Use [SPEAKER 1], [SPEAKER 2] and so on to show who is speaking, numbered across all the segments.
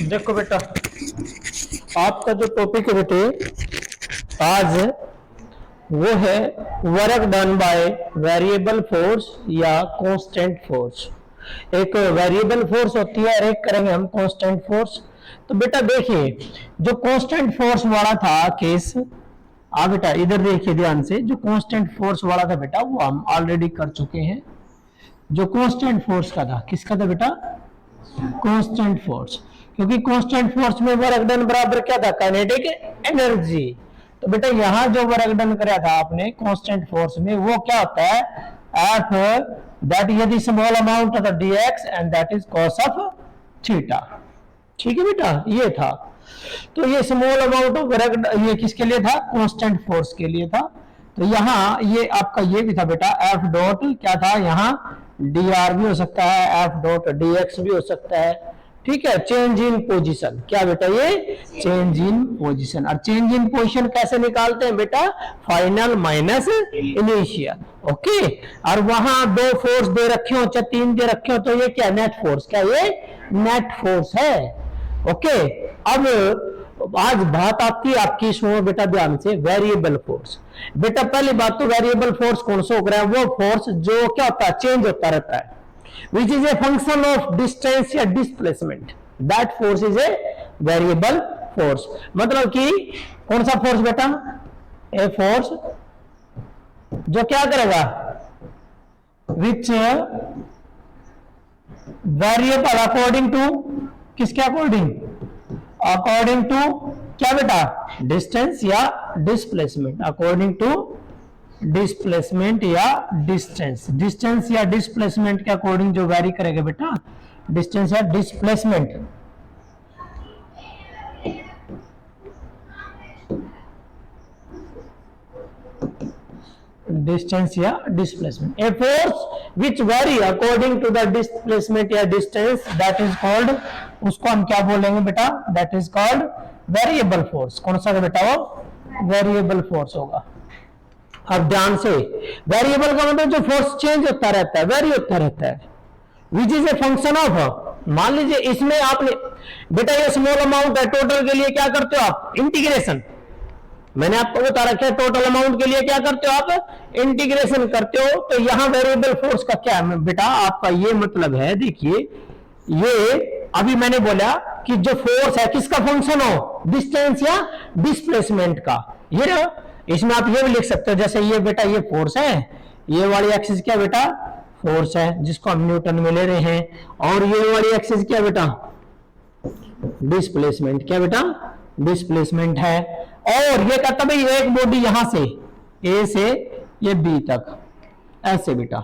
[SPEAKER 1] देखो बेटा, आपका जो टॉपिक है बेटे आज वो है work done by variable force या कांस्टेंट फोर्स। एक वेरिएबल फोर्स होती है और एक करेंगे हम कांस्टेंट फोर्स। तो बेटा देखिए, जो कांस्टेंट फोर्स वाला था केस, बेटा इधर देखिए ध्यान से, जो कांस्टेंट फोर्स वाला था बेटा वो हम ऑलरेडी कर चुके हैं। जो कांस्टेंट फोर्स का था, किसका था बेटा? कांस्टेंट फोर्स, क्योंकि कांस्टेंट फोर्स में वर्क डन बराबर क्या था? Kinetic energy. तो बेटा यहां जो वर्क डन कराया था आपने कांस्टेंट फोर्स में, वो क्या होता है? एफ दैट यदि small amount of dx and that is cos of theta. ठीक है बेटा, ये था। तो ये स्मॉल अमाउंट ऑफ वर्क, ये किसके लिए था? कांस्टेंट फोर्स के लिए था। तो यहाँ ये आपका ये भी था बेटा, एफ डॉट क्या था यहाँ? dr भी हो सकता है, एफ डॉट dx भी हो सकता है। ठीक है, चेंज इन पोजीशन, क्या बेटा ये? Change in position. और चेंज इन पोजीशन कैसे निकालते हैं बेटा? Final minus initial. ओके, और वहां दो फोर्स दे रखे हो चाहे तीन दे रखे हो, तो ये क्या? Net force. क्या ये? नेट फोर्स है। ओके, अब आज बात आती है आपकी, सुनो बेटा ध्यान से, वेरिएबल फोर्स। बेटा पहली बात तो वेरिएबल फोर्स कौन सा हो रहा है? वो फोर्स जो क्या होता है? चेंज होता रहता है, which is a function of distance या displacement, that force is a variable force। मतलब कि कौन सा फोर्स बेटा? ए फोर्स जो क्या करेगा? which variable according to, किसके अकॉर्डिंग? अकॉर्डिंग टू क्या बेटा? डिस्टेंस या डिस्प्लेसमेंट। अकॉर्डिंग टू डिस्प्लेसमेंट या डिस्टेंस। डिस्टेंस या डिस्प्लेसमेंट के अकॉर्डिंग जो वैरी करेगा बेटा, डिस्टेंस या डिस्प्लेसमेंट। डिस्टेंस या displacement. A force which vary according to the displacement या डिस्टेंस, दैट इज कॉल्ड, उसको हम क्या बोलेंगे बेटा? That is called variable force. कौन सा बेटा? वो वेरिएबल फोर्स होगा। अब ध्यान से, वेरिएबल का मतलब जो फोर्स चेंज होता रहता है, वेरी होता रहता है, which is a function of. मान लीजिए इसमें आपने बेटा ये स्मॉल अमाउंट है, टोटल के लिए क्या करते हो आप? इंटीग्रेशन। मैंने आपको बता रखा है टोटल अमाउंट के लिए क्या करते हो आप? इंटीग्रेशन करते हो। तो यहां वेरिएबल फोर्स का क्या है बेटा? आपका ये मतलब है, देखिए ये अभी मैंने बोला कि जो फोर्स है किसका फंक्शन हो? डिस्टेंस या डिस्प्लेसमेंट का। ये ना, इसमें आप ये भी लिख सकते हो, जैसे ये बेटा ये फोर्स है, ये वाली एक्सिस क्या बेटा? फोर्स है, जिसको हम न्यूटन में ले रहे हैं, और ये वाली एक्सिस क्या बेटा? डिस्प्लेसमेंट। क्या बेटा? डिस्प्लेसमेंट है। और ये कहता भाई एक बॉडी यहां से ए से ये बी तक ऐसे बेटा,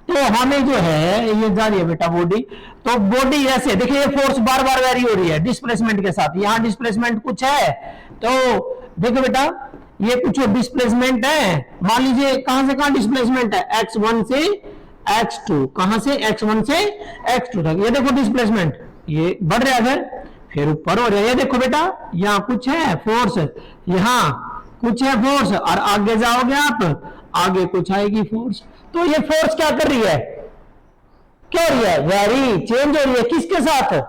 [SPEAKER 1] तो हमें जो है ये जा रही है बेटा बॉडी, तो बॉडी ऐसे देखिए, ये फोर्स बार बार वेरी हो रही है डिस्प्लेसमेंट के साथ। यहां डिस्प्लेसमेंट कुछ है, तो देखो बेटा ये कुछ डिस्प्लेसमेंट है। मान लीजिए कहां से कहां डिस्प्लेसमेंट है? x1 से x2। कहां से? x1 से x2 तक। ये देखो डिस्प्लेसमेंट, ये बढ़ रहा है, फिर ऊपर हो रहा है। ये देखो बेटा यहाँ कुछ है फोर्स, यहाँ कुछ है फोर्स, और आगे जाओगे आप, आगे कुछ आएगी फोर्स। तो ये फोर्स क्या कर रही है? क्या हो रही है? वेरी चेंज हो रही है। किसके साथ?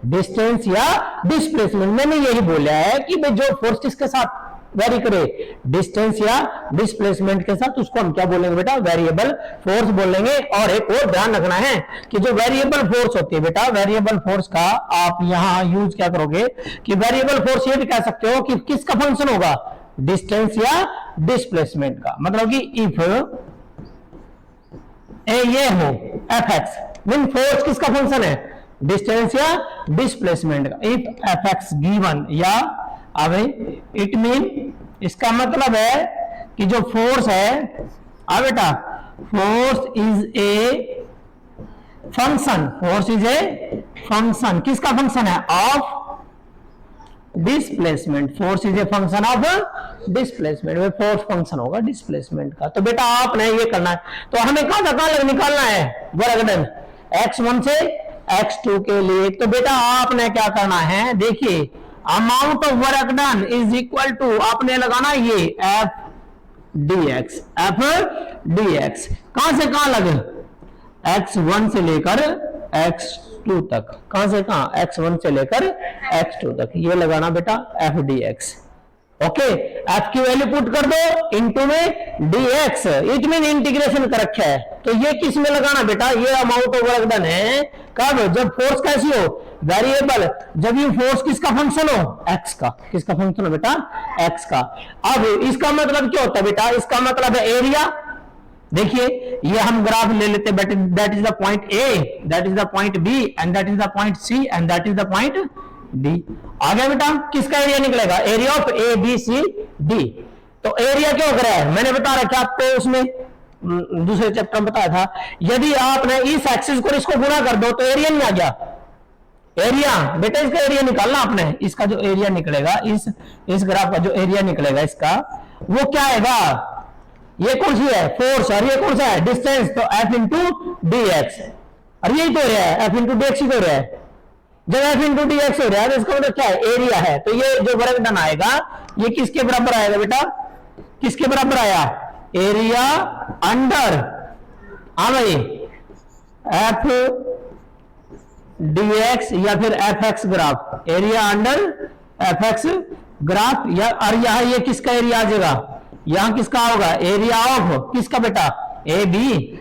[SPEAKER 1] डिस्टेंस या डिस्प्लेसमेंट। मैंने यही बोला है कि भाई जो फोर्स किसके साथ वेरी करे? डिस्टेंस या डिस्प्लेसमेंट के साथ, उसको हम क्या बोलेंगे बेटा? वेरिएबल फोर्स बोलेंगे। और एक और ध्यान रखना है कि जो वेरिएबल फोर्स होती है बेटा, वेरिएबल फोर्स का आप यहां यूज क्या करोगे कि वेरिएबल फोर्स ये भी कह सकते हो कि किसका फंक्शन होगा? डिस्टेंस या डिस्प्लेसमेंट का। मतलब कि इफ ये हो एफ एक्स, मीन फोर्स किसका फंक्शन है? डिस्टेंस या डिस्प्लेसमेंट का। इफ एफ एक्स गिवन, या अब इट मीन, इसका मतलब है कि जो फोर्स है, बेटा force is a function. Force is a function, किसका फंक्शन है? Of displacement. Force is a function of displacement. वो फोर्स फंक्शन होगा डिस्प्लेसमेंट का। तो बेटा आपने ये करना है, तो हमें कहां तक निकालना है वर्क डन? x1 से x2 के लिए। तो बेटा आपने क्या करना है, देखिए amount of work done is equal to, आपने लगाना ये एफ dx। एफ dx कहां से कहां लगे? x1 से लेकर x2 तक, कहां से कहां, x1 से लेकर x2 तक, ये लगाना बेटा f dx। ओके, f की वैल्यू पुट कर दो इनटू में dx, इट मीन इंटीग्रेशन कर रखा है, तो ये किस में लगाना बेटा, ये अमाउंट ऑफ वर्क डन है कब, जब फोर्स कैसी हो, वेरिएबल, जब ये फोर्स किसका फंक्शन हो, x का, किसका फंक्शन हो बेटा, x का। अब इसका मतलब क्या होता है बेटा, इसका मतलब है एरिया। देखिए ये हम ग्राफ ले लेते हैं, that is the point A, that is the point B, and that is the point C, and that is the point D. आ गया बेटा, किसका एरिया निकलेगा, area of A B C D. तो एरिया क्या हो रहा है, मैंने बता रखा आपको उसमें दूसरे चैप्टर में बताया था, यदि आपने इस एक्सिस को इसको गुणा कर दो तो एरिया नहीं आ गया, एरिया बेटा इसका एरिया निकालना आपने, इसका जो एरिया निकलेगा, इस ग्राफ का जो एरिया निकलेगा इसका, वो क्या आएगा, ये कौन सी है, फोर्स, और ये कौन सा है, डिस्टेंस, तो f इंटू डी एक्स, और यही तो हो रहा है, f इंटू डी एक्स ही तो हो रहा है। जब f इंटू डी एक्स हो रहा है तो इसका मतलब क्या है, एरिया है, तो ये जो वर्क डन आएगा ये किसके बराबर आएगा बेटा, किसके बराबर आया, एरिया अंडर, हाँ भाई, f dx या फिर fx graph, area under fx graph, या और यहां ये किसका एरिया आ जाएगा, यहां किसका होगा, एरिया ऑफ किसका बेटा, A B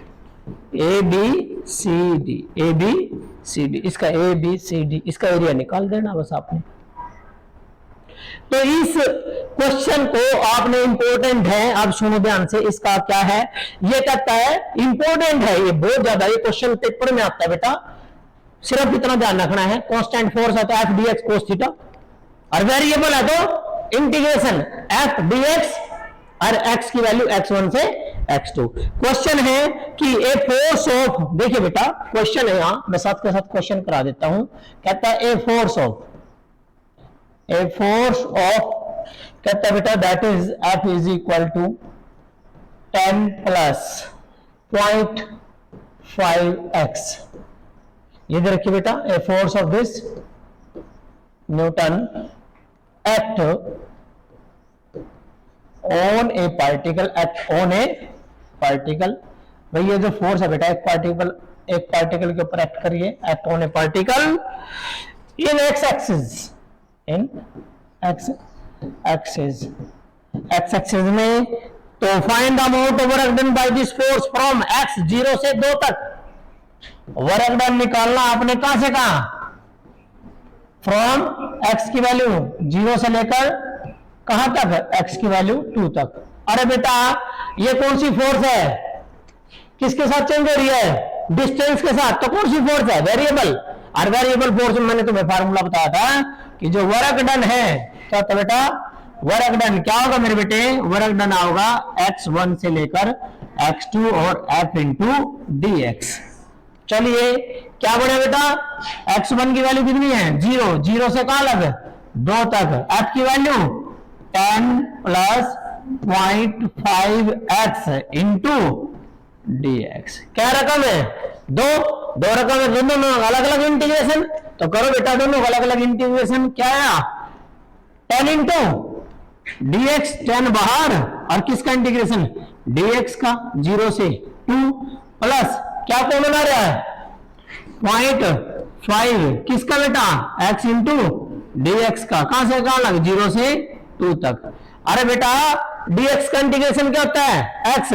[SPEAKER 1] C D, A B C D, इसका ए बी सी डी, इसका एरिया निकाल देना बस आपने। तो इस क्वेश्चन को आपने इंपॉर्टेंट है, अब सुनो ध्यान से, इसका क्या है, ये कहता है इंपॉर्टेंट है, ये बहुत ज्यादा, ये क्वेश्चन पेपर में आता है बेटा, सिर्फ इतना ध्यान रखना है, कांस्टेंट फोर्स है तो F D x cos theta, और वेरिएबल है तो इंटीग्रेशन एफ डी एक्स, और x की वैल्यू x1 से x2। क्वेश्चन है कि ए फोर्स ऑफ, देखिए बेटा क्वेश्चन है यहां, मैं साथ के साथ क्वेश्चन करा देता हूं, कहता है ए फोर्स ऑफ, कहता है बेटा that is F is equal to 10 plus 0.5x, ये देखिए बेटा, a force of this newton act on a particle, भाई ये जो फोर्स है बेटा, एक पार्टिकल के ऊपर एक्ट करिए, act on a particle in x axis में, तो find the amount of work done by this force from x 0 से 2 तक। वर्क डन निकालना आपने कहां से कहां, फ्रॉम x की वैल्यू 0 से लेकर कहां तक, x की वैल्यू 2 तक। अरे बेटा ये कौन सी फोर्स है, किसके साथ चेंज हो रही है, डिस्टेंस के साथ, तो कौन सी फोर्स है, वेरिएबल, और वेरिएबल फोर्स में मैंने तुम्हें फार्मूला बताया था कि जो वर्क डन है, क्या तो बेटा वर्क डन क्या होगा मेरे बेटे, वर्क डन होगा x1 से लेकर x2 और f इंटू डी एक्स। चलिए क्या बने बेटा, x1 की वैल्यू कितनी है, 0 से कहां लग, 2 तक, f की value 10 plus 0.5x into D x, क्या रकम है, दो रकम है, दोनों अलग अलग इंटीग्रेशन, तो करो बेटा दोनों अलग अलग इंटीग्रेशन, क्या आया 10 इंटू डी एक्स, 10 बाहर, और किसका इंटीग्रेशन, डी एक्स का 0 से 2 प्लस क्या कॉमन आ रहा है 0.5, किसका बेटा x इंटू डी एक्स का, कहां से कहां लग, 0 से 2 तक। अरे बेटा dx का इंटीग्रेशन क्या होता है x,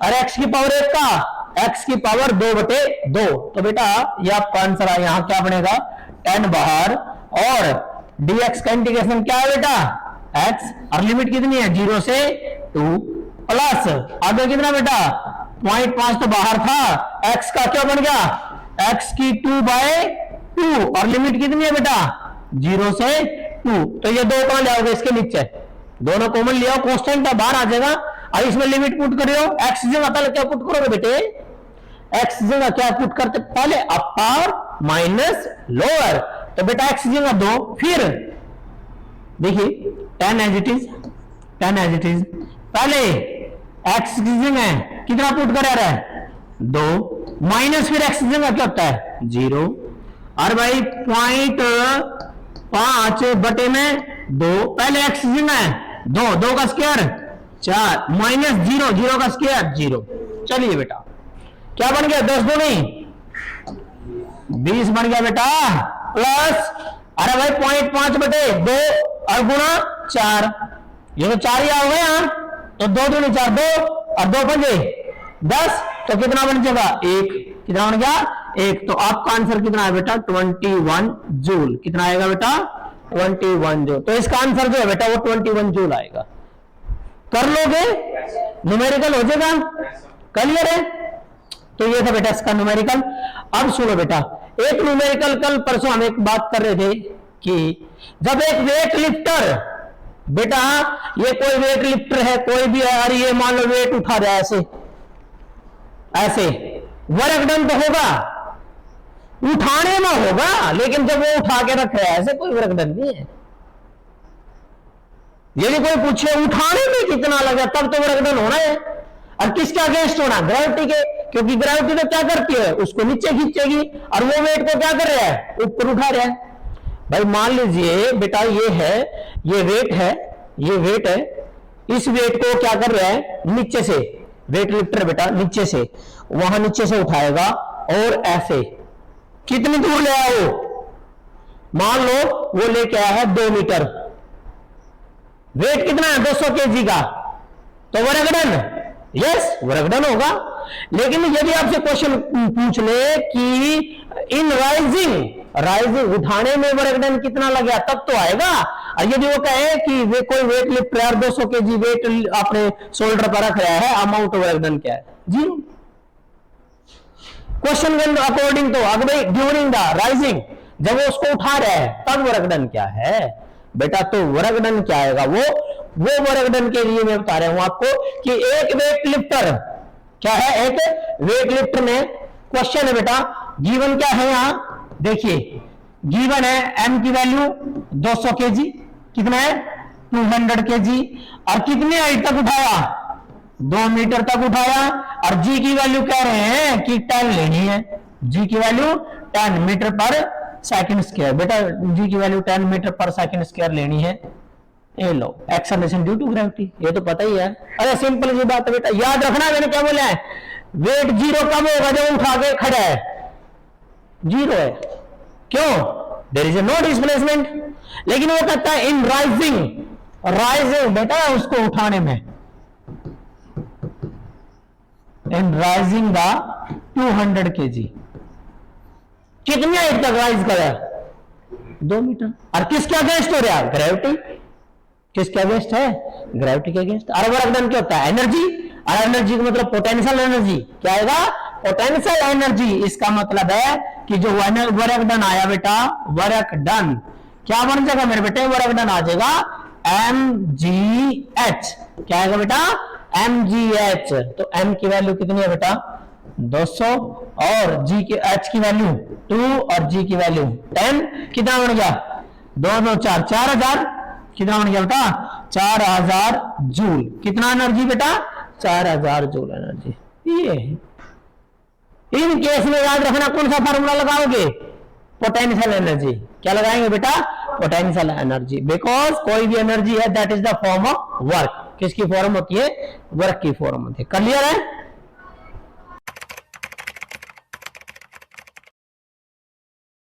[SPEAKER 1] और x की पावर 1 का, x की पावर 2/2, तो बेटा ये आपका आंसर है, यहां क्या बनेगा 10 बाहर, और dx का इंटीग्रेशन क्या है बेटा x, और लिमिट कितनी है 0 से 2 प्लस आगे कितना बेटा 0.5 तो बाहर था, x का क्या बन गया, x की 2/2, और लिमिट कितनी है बेटा 0 से 2, तो ये दो कहां जाओगे, इसके नीचे दोनों कॉमन लिया, कांस्टेंट बाहर आ जाएगा, और इसमें लिमिट पुट करियो, x जगह पहले क्या पुट करोगे बेटे, x जगह क्या पुट करते, पहले अपर माइनस लोअर, तो बेटा x जगह 2, फिर देखिए 10 एज इट इज, पहले x की जगह कितना पुट कर रहा है 2, माइनस फिर x जगह क्या होता है 0, और भाई 0.5 बटे में 2, पहले x जगह 2 का स्क्वायर 4, माइनस 0 का स्क्वायर 0। चलिए बेटा क्या बन गया 10 2 नहीं 20 बन गया बेटा, प्लस अरे भाई 0.5 बटे 2 और गुणा 4, ये तो 4 ही आ गए यहाँ, तो 2 दूनी 4, 2 और 2 पंजे 10, तो कितना बन जाएगा 1, कितना बन गया 1। तो आपका आंसर कितना है बेटा 21 जूल। कितना आएगा बेटा 21 जूल। तो इसका आंसर जो है बेटा वो 21 जूल आएगा। कर लोगे, न्यूमेरिकल हो जाएगा, क्लियर है। तो ये था बेटा इसका न्यूमेरिकल। अब सुनो बेटा, एक न्यूमेरिकल कल परसों हम एक बात कर रहे थे कि जब एक वेट लिफ्टर, बेटा ये कोई वेट लिफ्टर है, कोई भी है, और ये मान लो वेट उठा रहा है ऐसे ऐसे, वर्क डन तो होगा, उठाने में होगा, लेकिन जब वो उठा के रख रहा है ऐसे कोई वर्क डन नहीं है। यदि कोई पूछे उठाने में कितना लगा, तब तो वर्क डन होना है। और किसके अगेंस्ट होना, ग्रेविटी के, क्योंकि ग्रेविटी तो क्या करती है, उसको नीचे खींचेगी, और वो वेट को क्या कर रहा है, ऊपर उठा रहा है। भाई मान लीजिए बेटा ये है, ये वेट है, ये वेट है, इस वेट को क्या कर रहा है, नीचे से वेट लिफ्टर बेटा नीचे से, वहां नीचे से उठाएगा और ऐसे कितनी दूर ले आया वो, मान लो वो लेके आया है 2 मीटर, वेट कितना है 200 केजी का, तो work done, yes work done होगा। लेकिन यदि आपसे क्वेश्चन पूछ ले कि इन राइजिंग उठाने में वर्क डन कितना लगा, तब तो आएगा। और यदि वो कहे कि वे कोई वेट लिफ्ट 200 केजी वेट अपने शोल्डर पर रख रहा है, अमाउंट वर्क डन क्या है, 0। क्वेश्चन के अकॉर्डिंग तो अगर भाई ड्यूरिंग द राइजिंग, जब वो उसको उठा रहा है तब वर्क डन क्या है बेटा, तो वर्क डन क्या आएगा, वो वर्क डन के लिए मैं बता रहा हूं आपको कि एक वेट लिफ्टर क्या है, एक वेट लिफ्टर में क्वेश्चन है बेटा, गिवन क्या है यहां देखिए, गिवन है एम की वैल्यू 200 केजी, कितना है 200 केजी, और कितने हाइट तक उठाया 2 मीटर तक उठाया, और जी की वैल्यू कह रहे हैं कि 10 लेनी है, जी की वैल्यू 10 मीटर पर सेकंड स्क्वायर, बेटा जी की वैल्यू 10 मीटर पर सेकंड स्क्वायर लेनी है। ये लो एक्सेलरेशन ड्यू टू ग्रेविटी, ये तो पता ही है। अरे सिंपल सी बात है बेटा, याद रखना मैंने क्या बोला है, वेट 0 कब होगा, जब उठा के खड़ा है 0 है, क्यों, देयर इज नो डिस्प्लेसमेंट। लेकिन वो कहता है इन राइजिंग बेटा उसको उठाने में, इन राइजिंग द 200 केजी, कितनी हाइट तक राइज करा 2 मीटर, और किसके अगेंस्ट हो रहा है, ग्रेविटी, किसके अगेंस्ट है, ग्रेविटी के अगेंस्ट। और वर्क डन क्या होता है, एनर्जी, और एनर्जी का मतलब पोटेंशियल एनर्जी, क्या आएगा पोटेंशियल एनर्जी। इसका मतलब है कि जो वर्क डन आया बेटा, वर्क डन क्या बन जाएगा मेरे बेटे, वर्क डन आ जाएगा mgh, क्या आएगा बेटा mgh। तो m की वैल्यू कितनी है बेटा 200, और g की h की वैल्यू 2 और g की वैल्यू 10, कितना बन गया 2 2 4 4000, कितना बन गया बेटा 4000 जूल। कितना एनर्जी बेटा 4000 जूल एनर्जी। ये इन केस में याद रखना कौन सा फार्मूला लगाओगे, पोटेंशियल एनर्जी। क्या लगाएंगे बेटा पोटेंशियल एनर्जी, बिकॉज कोई भी एनर्जी है that is the form of work. किसकी फॉर्म होती है, वर्क की फॉर्म होती है। क्लियर है।